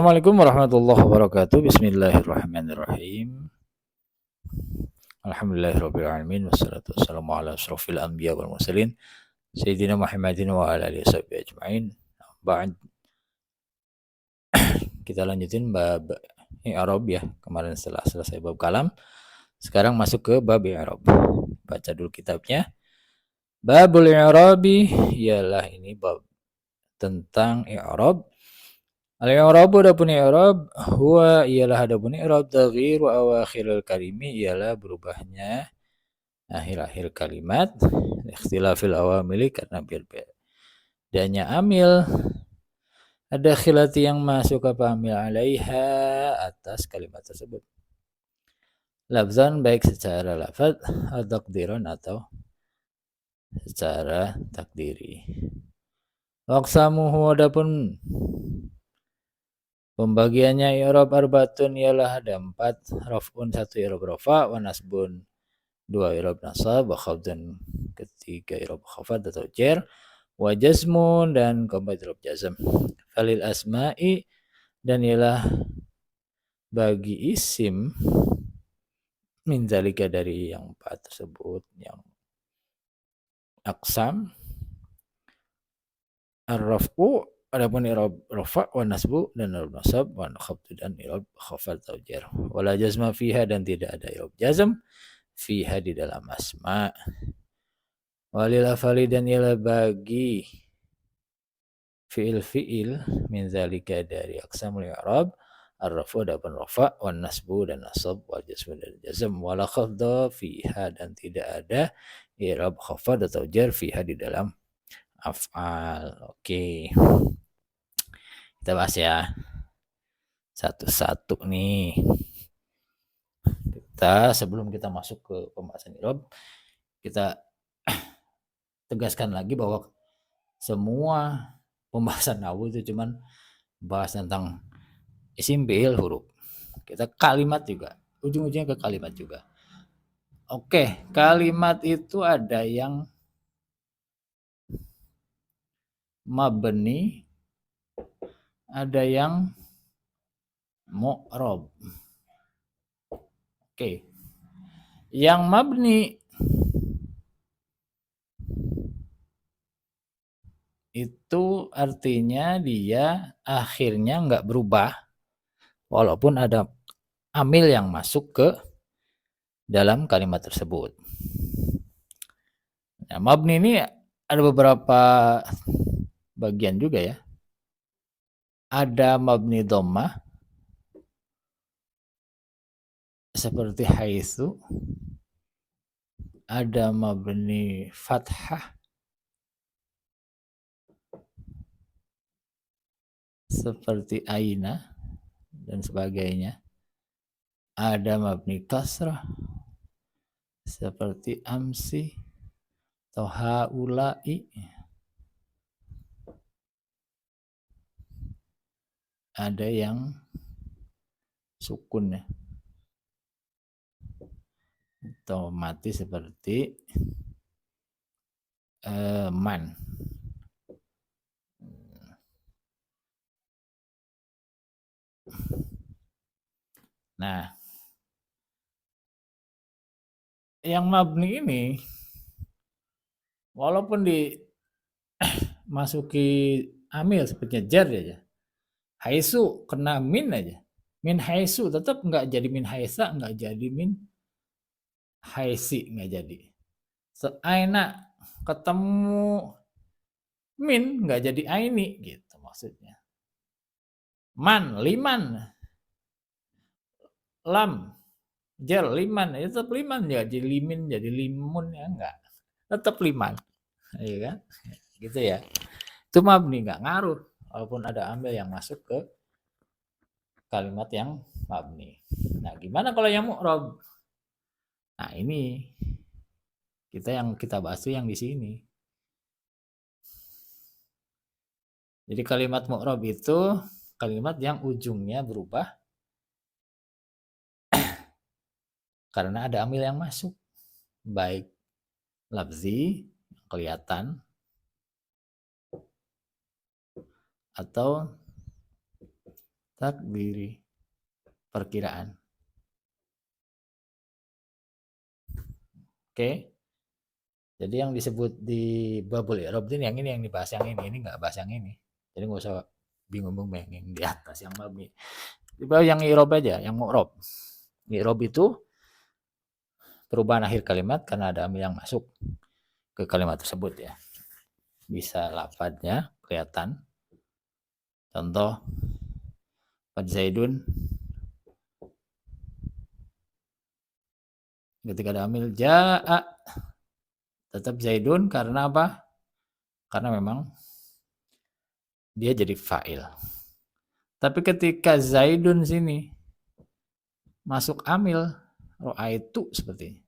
Assalamualaikum warahmatullahi wabarakatuh. Bismillahirrahmanirrahim. Alhamdulillahirrabbilalamin. Wassalatu wassalamu ala asrafil anbiya wal mursalin Sayyidina Muhammadin wa ala alihi washabihi ajma'in. Ba'd, kita lanjutin bab i'rab ya. Kemarin setelah selesai bab kalam, sekarang masuk ke bab i'rab. Baca dulu kitabnya. Babul i'rabi ialah ini bab tentang i'rab. Al-i'rabu adapun i'rab huwa ialah adapun i'rab taghyir wa awakhiril kalimi ialah berubahnya akhir-akhir kalimat ikhtilafil awamili karena bedanya amil ada khilati yang masuk apa amil alaiha atas kalimat tersebut lafzan baik secara lafaz atau takdiran atau secara takdiri. Waqsamuhu adapun pembagiannya i'rab arbatun ialah ada 4, raf'un 1 i'rab rafa, wa nasbun 2 i'rab nasab, wa khafdun 3 i'rab khafad atau jar, wa jazmun dan keempat i'rab jazm. Falil asma'i dan ialah bagi isim min zalika dari yang 4 tersebut yang aqsam ar-raf'u adapun i'rab rafa wa nasbu dan i'rab nasab wa khafd dan i'rab khafad atau jar. Wala jazma fiha dan tidak ada i'rab jazm fiha di dalam asma. Walil afali dan ialah bagi fiil min zalika dari aqsamul i'rab ar-rafu adapun rafa wa nasbu dan nasab wal jazm dan jazm wala khafd fiha dan tidak ada i'rab khafad atau jar fiha di dalam af'al. Oke. Kita bahas ya satu-satu nih. Sebelum kita masuk ke pembahasan i'rab, kita tegaskan lagi bahwa semua pembahasan nahwu itu cuman bahas tentang isim fiil huruf. Kita kalimat juga, ujung-ujungnya ke kalimat juga. Oke, kalimat itu ada yang mabni, ada yang mu'rab. Oke. Yang mabni itu artinya dia akhirnya nggak berubah walaupun ada amil yang masuk ke dalam kalimat tersebut. Nah, mabni ini ada beberapa bagian juga ya. Ada mabni dhammah seperti haitsu, ada mabni fathah seperti aina dan sebagainya. Ada mabni kasrah seperti amsi atau haula'i. Ada yang sukun ya. Atau mati seperti man. Nah, yang mabni ini walaupun dimasuki amil seperti jar aja, haisu kena min aja, min haisu tetap nggak jadi min haisa, nggak jadi min haisi, nggak jadi. Aina ketemu min nggak jadi aini gitu maksudnya. Man liman, lam jar liman, ya tetap liman ya, jadi limin jadi limun ya enggak, tetap liman, ya kan, gitu ya. Itu mabni nggak ngaruh walaupun ada amil yang masuk ke kalimat yang mabni. Nah, gimana kalau yang mu'rab? Nah, ini kita bahas tuh yang di sini. Jadi kalimat mu'rab itu kalimat yang ujungnya berubah karena ada amil yang masuk, baik lafzi kelihatan atau takdiri, perkiraan. Oke. Jadi yang disebut di babul i'rab ini yang dibahas yang ini nggak bahas yang ini. Jadi nggak usah bingung-bingung yang di atas yang mabni. Di bawah yang i'rab aja, yang mu'rab. I'rab itu perubahan akhir kalimat karena ada amil yang masuk ke kalimat tersebut ya. Bisa lafadznya kelihatan. Contoh Qad Zaidun, ketika ada amil ja'a, tetap Zaidun karena apa? Karena memang dia jadi fa'il. Tapi ketika Zaidun sini masuk amil, ro'aitu seperti ini.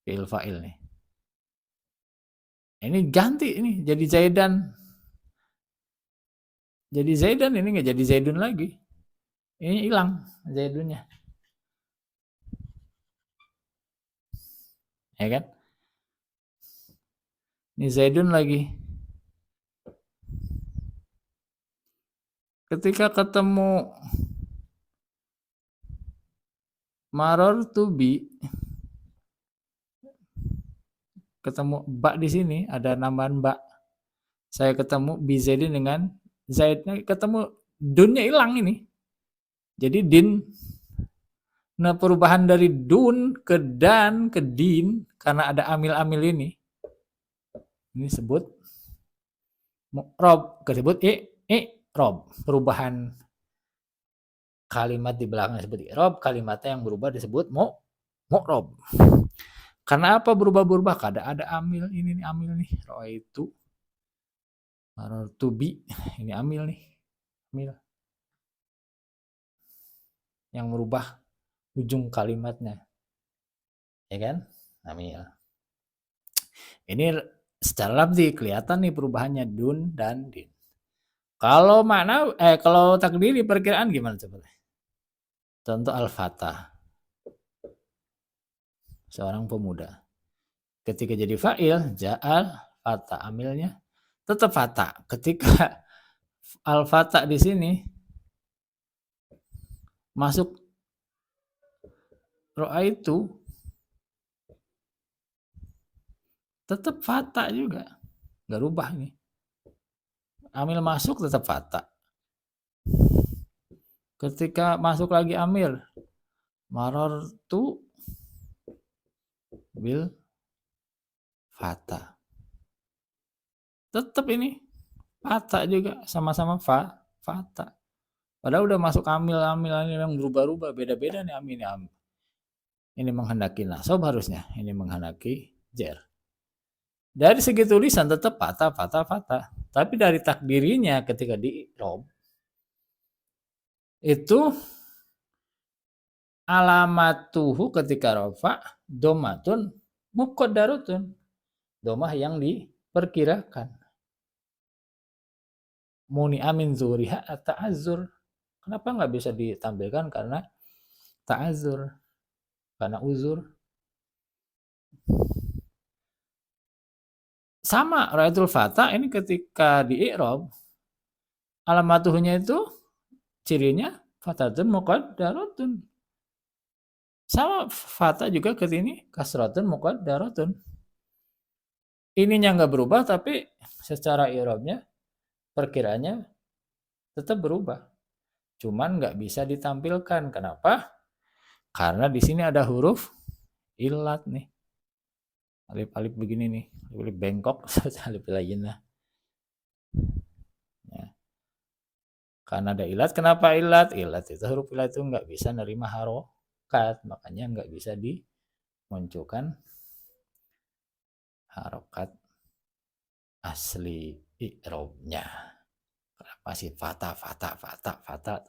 Fi'il fa'il nih. Ini ganti ini jadi Zaidan. Jadi Zaidan ini nggak jadi Zaidun lagi. Ini hilang Zaidunnya. Ya kan? Ini Zaidun lagi. Ketika ketemu maror to be, ketemu bak di sini ada nambahan bak. Saya ketemu bi Zaidin dengan Zaidnya, ketemu dunnya hilang ini. Jadi din. Nah perubahan dari dun ke dan ke din karena ada amil-amil ini. Ini sebut mu'rab, disebut i'rab. Perubahan kalimat di belakang disebut i'rab, kalimatnya yang berubah disebut mu'rab. Karena apa berubah-berubah? Karena ada amil ini nih, amil nih. Ro'aitu, marartubi, ini amil nih. Amil. Yang merubah ujung kalimatnya. Ya kan? Amil. Ini secara lafzi kelihatan nih perubahannya dun dan din. Kalau kalau takdiri perkiraan gimana coba? Contoh al-fatah. Seorang pemuda. Ketika jadi fa'il, ja'al fata, amilnya tetap fata. Ketika al-fata di sini masuk ro'a itu tetap fata juga. Gak rubah nih. Amil masuk tetap fata. Ketika masuk lagi amil, marartu bil fata. Tetap ini fata juga, sama-sama fata. Padahal udah masuk amil-amil yang berubah-ubah, beda-beda nih amil. Ini menghendaki nasab harusnya, ini menghendaki jer. Dari segi tulisan tetap fata. Tapi dari takdirinya ketika di i'rab itu alamatuhu ketika rafa domatun muqaddaratun. Domah yang diperkirakan. Muni amin zuriha ta'azzur. Kenapa nggak bisa ditampilkan? Karena ta'azzur. Karena uzur. Sama ra'aitul fata ini ketika di i'rab alamatuhnya itu cirinya fatatun muqaddaratun. Sama fata juga ke sini kasratun muqaddaratun. Ininya nggak berubah tapi secara i'rabnya perkiraannya tetap berubah. Cuman nggak bisa ditampilkan. Kenapa? Karena di sini ada huruf ilat nih. Alif-alif begini nih, alif bengkok, alif lainnya. Ya. Karena ada ilat, kenapa ilat? Ilat itu huruf ilat itu nggak bisa nerima harokat, makanya nggak bisa dimunculkan harokat asli i'rabnya. Masih fata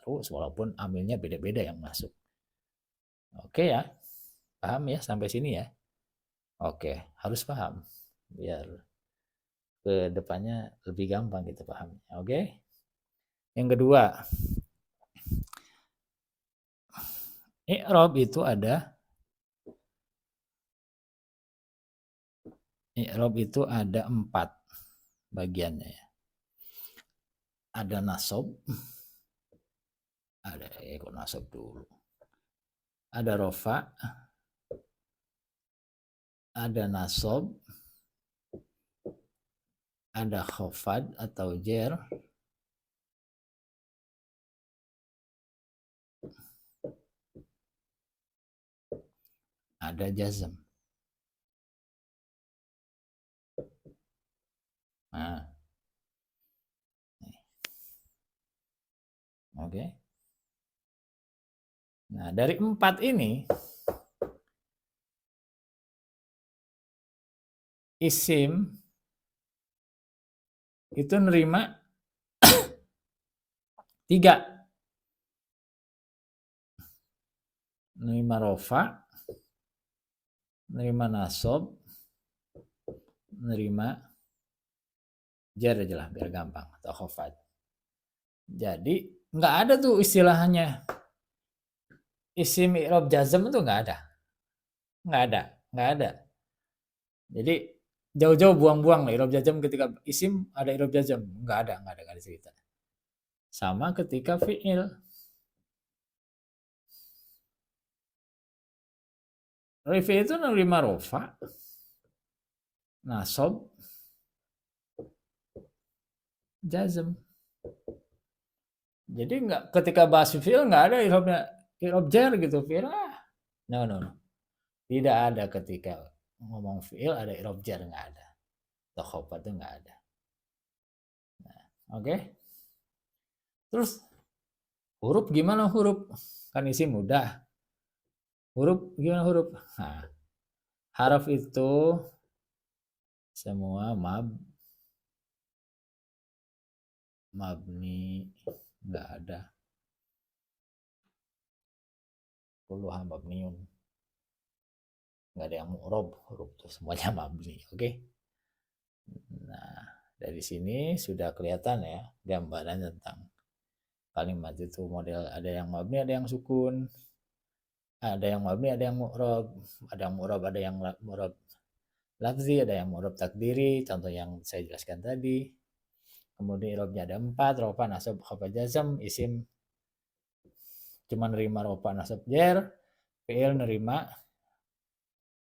terus walaupun amilnya beda-beda yang masuk. Oke ya, paham ya sampai sini ya? Oke, harus paham biar ke depannya lebih gampang gitu pahamnya. Oke. Yang kedua, i'rab itu ada 4 bagiannya ya. ada nasab, ada kok nasab dulu, ada rofa, ada nasab, ada khafad atau jer, ada jazm. Nah, oke. Nah, dari 4 ini isim itu nerima 3. Nerima rofa, nerima nasab, nerima jar aja lah biar gampang, atau khafad. Jadi nggak ada tuh istilahnya isim i'rab jazm itu nggak ada. Nggak ada. Jadi jauh-jauh buang-buang lah i'rab jazm ketika isim ada i'rab jazm, nggak ada cerita. Sama ketika fi'il. Fi'il itu nerima rofa, nasab, jazm. Jadi nggak, ketika bahas fi'il nggak ada i'rab jar gitu fi'il. No. Tidak ada ketika ngomong fi'il ada i'rab jar, nggak ada. Khafad itu nggak ada. Nah, oke. Terus huruf gimana huruf? Kan isim mudah. Huruf gimana huruf? Nah, haraf itu semua mabni, nggak ada. Kulluha mabniun. Nggak ada yang mu'rob, huruf itu semuanya mabni, oke? Nah, dari sini sudah kelihatan ya gambaran tentang kalimat itu model ada yang mabni, ada yang sukun. Ada yang mabni, ada yang mu'rob. Ada yang mu'rob, ada yang mu'rob lafzi, ada yang mu'rob takdiri, contoh yang saya jelaskan tadi. Kemudian i'rabnya ada 4, rofa, nasab, khafad, jazm. Isim cuma nerima rofa, nasab, jar. Fi'il nerima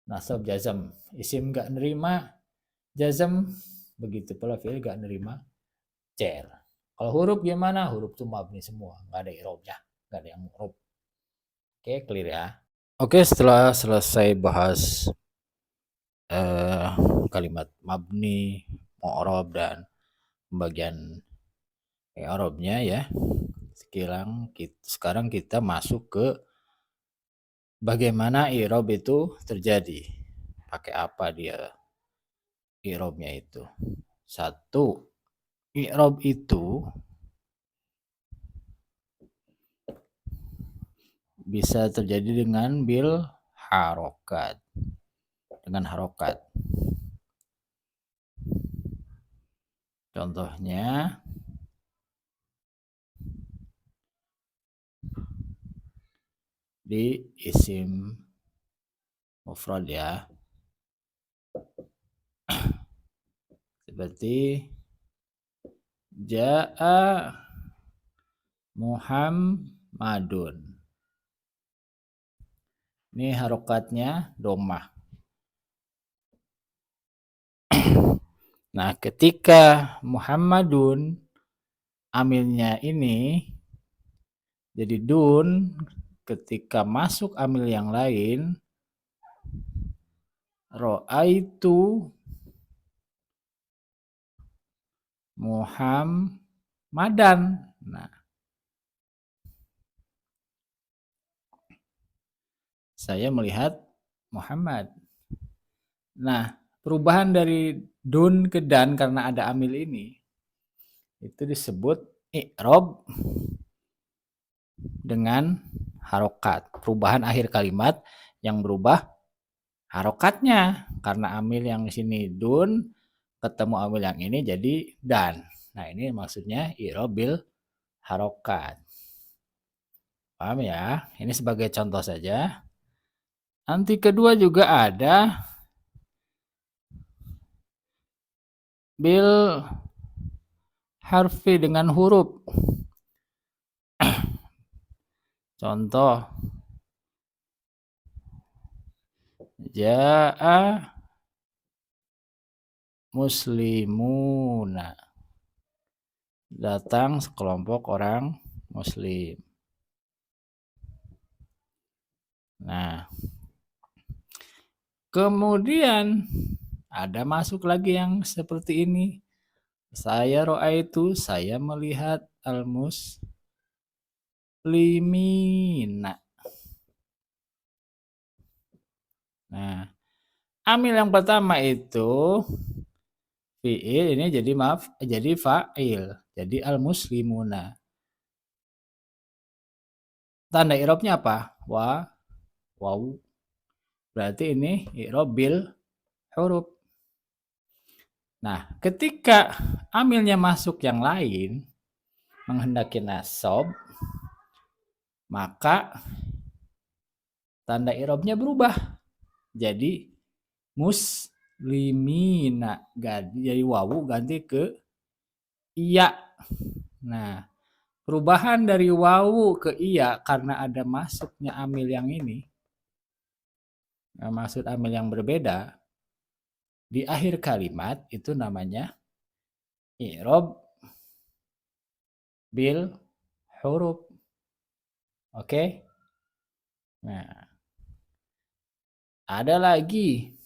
nasab, jazm. Isim nggak nerima jazm, begitu pula fi'il nggak nerima jar. Kalau huruf gimana? Huruf itu mabni semua, nggak ada i'rabnya, nggak ada yang mu'rob. Oke, clear ya. Oke, setelah selesai bahas kalimat mabni, mu'rob, dan pembagian i'rabnya ya. Sekarang kita masuk ke bagaimana i'rab itu terjadi. Pakai apa dia i'rabnya itu? 1. I'rab itu bisa terjadi dengan bil harokat. Dengan harokat. Contohnya di isim mufrad ya. Seperti Ja'a Muhammadun. Ini harokatnya dhammah. Nah, ketika Muhammadun amilnya ini jadi dun, ketika masuk amil yang lain ro'aitu Muhammadan. Nah, saya melihat Muhammad. Nah, perubahan dari dun ke dan karena ada amil ini itu disebut i'rab dengan harokat. Perubahan akhir kalimat yang berubah harokatnya karena amil yang di sini dun ketemu amil yang ini jadi dan. Nah, ini maksudnya i'rab bil harokat. Paham ya? Ini sebagai contoh saja. Nanti kedua juga ada bil harfi dengan huruf. Contoh, ja'a muslimuna. Datang sekelompok orang muslim. Nah, kemudian ada masuk lagi yang seperti ini. Saya melihat al-muslimina. Nah, amil yang pertama itu fi'il, ini jadi fa'il. Jadi al-muslimuna. Tanda i'rabnya apa? Waw. Berarti ini i'rab bil huruf. Nah, ketika amilnya masuk yang lain, menghendaki nasab, maka tanda i'rabnya berubah. Jadi muslimina. Jadi wawu ganti ke iya. Nah, perubahan dari wawu ke iya karena ada masuknya amil yang ini. Maksud amil yang berbeda. Di akhir kalimat itu namanya i'rab bil huruf. Oke? Nah, ada lagi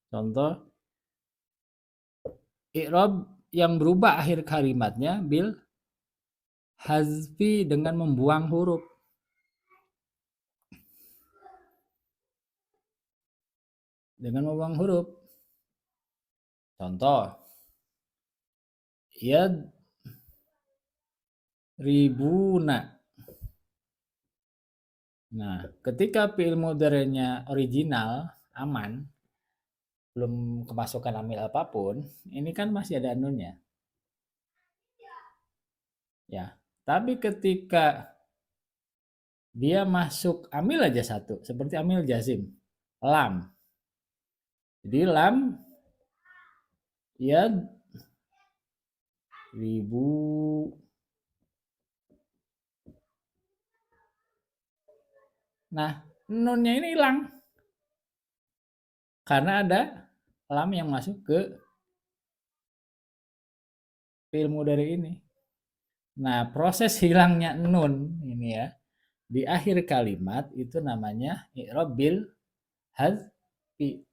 contoh i'rab yang berubah akhir kalimatnya bil hazfi dengan membuang huruf. Dengan membuang huruf. Contoh, ribuna. Nah, ketika fi'il mudhari'nya original, aman, belum kemasukan amil apapun, ini kan masih ada nunnya. Ya, tapi ketika dia masuk amil aja satu, seperti amil jazim, lam. Jadi lam ribu. Nah, nunnya ini hilang. Karena ada lam yang masuk ke fi'il mudhari ini. Nah, proses hilangnya nun ini ya, di akhir kalimat itu namanya i'rab bil hazfi.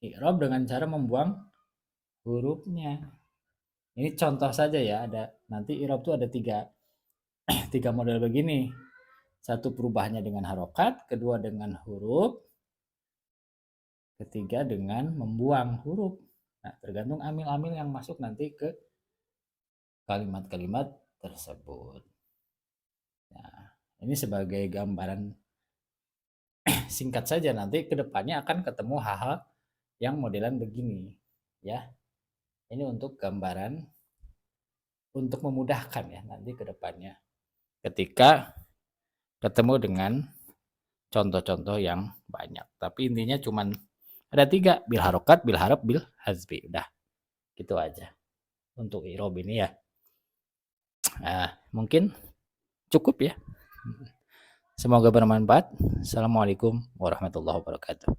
I'rab dengan cara membuang hurufnya. Ini contoh saja ya, ada nanti i'rab itu ada tiga model begini. Satu perubahannya dengan harokat, kedua dengan huruf, ketiga dengan membuang huruf. Nah, tergantung amil-amil yang masuk nanti ke kalimat-kalimat tersebut. Nah, ini sebagai gambaran singkat saja, nanti kedepannya akan ketemu hal-hal yang modelan begini ya. Ini untuk gambaran untuk memudahkan ya nanti kedepannya ketika ketemu dengan contoh-contoh yang banyak. Tapi intinya cuman ada 3, bil harokat, bil harap, bil hazfi. Udah gitu aja untuk i'rab ini ya. Mungkin cukup ya. Semoga bermanfaat. Assalamualaikum warahmatullahi wabarakatuh.